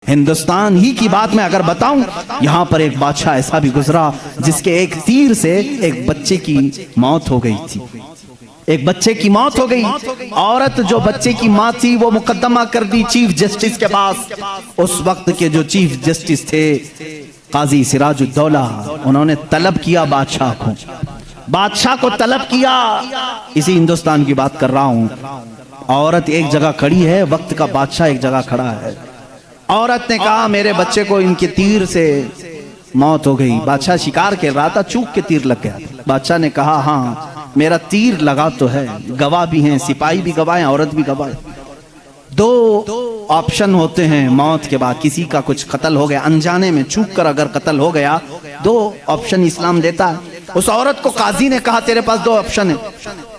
हिंदुस्तान ही की बात मैं अगर बताऊं, यहाँ पर एक बादशाह ऐसा भी गुजरा जिसके एक तीर से एक बच्चे की मौत हो गई थी। एक बच्चे की मौत हो गई। औरत जो बच्चे की माँ थी वो मुकदमा कर दी चीफ जस्टिस के पास। उस वक्त के जो चीफ जस्टिस थे काजी सिराजुद्दौला, उन्होंने तलब किया बादशाह को तलब किया। इसी हिंदुस्तान की बात कर रहा हूं। औरत एक जगह खड़ी है, वक्त का बादशाह एक जगह खड़ा है। औरत ने कहा मेरे बच्चे को इनके तीर से मौत हो गई। बादशाह शिकार खेल रहा था, चूक के तीर लग गया। बादशाह ने कहा हाँ मेरा तीर लगा तो है, गवाह भी हैं, सिपाही भी गवाह हैं, औरत भी गवाह है। दो ऑप्शन होते हैं मौत के बाद। किसी का कुछ कत्ल हो गया, अनजाने में चूक कर अगर कत्ल हो गया, दो ऑप्शन इस्लाम देता है। उस औरत को काजी ने कहा तेरे पास दो ऑप्शन है,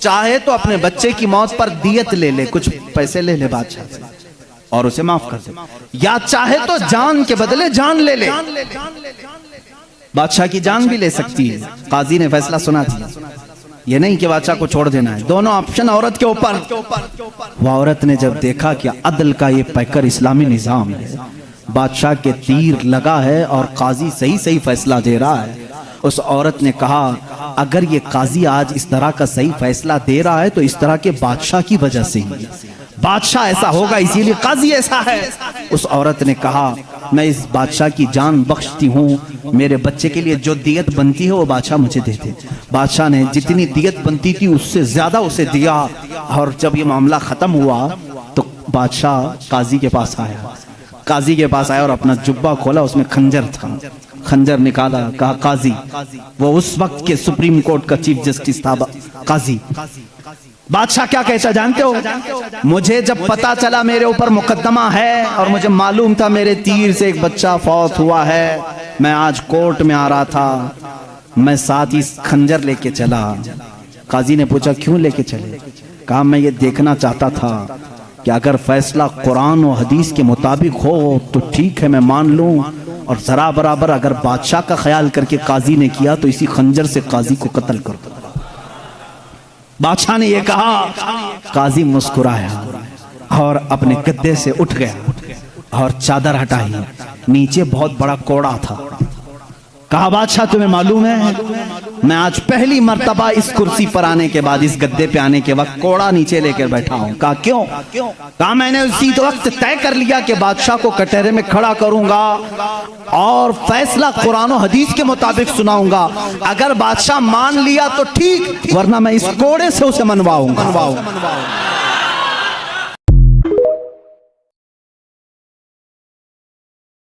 चाहे तो अपने बच्चे की मौत पर दियत ले ले, कुछ पैसे ले ले बादशाह से और उसे माफ कर दे, या चाहे तो जान के बदले जान ले ले। बादशाह की जान भी ले सकती है। काजी ने फैसला सुना दिया, ये नहीं कि बादशाह को छोड़ देना है। दोनों ऑप्शन औरत के ऊपर। वह औरत ने जब देखा कि अदल का ये पैकर इस्लामी निजाम है, बादशाह के तीर लगा है और काजी सही सही फैसला दे रहा है, उस औरत ने कहा अगर ये काजी आज इस तरह का सही फैसला दे रहा है तो इस तरह के बादशाह की वजह से ही, बादशाह ऐसा होगा इसीलिए काजी ऐसा है। उस औरत ने कहा मैं इस बादशाह की जान बख्शती हूँ, मेरे बच्चे के लिए जो दियत बनती है वो बादशाह मुझे दे दे। बादशाह ने जितनी दियत बनती थी उससे ज्यादा उसे दिया। और जब ये मामला खत्म हुआ तो बादशाह काजी के पास आया। काजी के पास आया और अपना जुब्बा खोला, उसमें खंजर था। खंजर निकाला, कहा काजी, वो उस वक्त के सुप्रीम कोर्ट का चीफ जस्टिस था काजी। बादशाह क्या कहता जानते हो? मुझे जब पता चला मेरे ऊपर मुकदमा है और मुझे मालूम था मेरे तीर से एक बच्चा फौत हुआ है, मैं आज कोर्ट में आ रहा था, मैं साथ ही खंजर लेके चला। काजी ने पूछा क्यों लेके चले? कहा मैं ये देखना चाहता था कि अगर फैसला कुरान और हदीस के मुताबिक हो तो ठीक है मैं मान लूं, और जरा बराबर अगर बादशाह का ख्याल करके काजी ने किया तो इसी खंजर से काजी को कत्ल कर दो। बादशाह ने यह कहा, काजी मुस्कुराया और अपने गद्दे से उठ गया और चादर हटाई। नीचे बहुत बड़ा कोड़ा था। कहा बादशाह तुम्हें मालूम है मैं आज पहली मर्तबा इस कुर्सी पर आने के बाद, इस गद्दे पे आने के वक्त कोड़ा नीचे लेकर बैठा हूं। कहा क्यों? कहा मैंने उसी वक्त तय कर लिया कि बादशाह को कटहरे में खड़ा करूंगा और फैसला कुरान और हदीस के मुताबिक सुनाऊंगा। अगर बादशाह मान लिया तो ठीक, वरना मैं इस कोड़े से उसे मनवाऊंगा।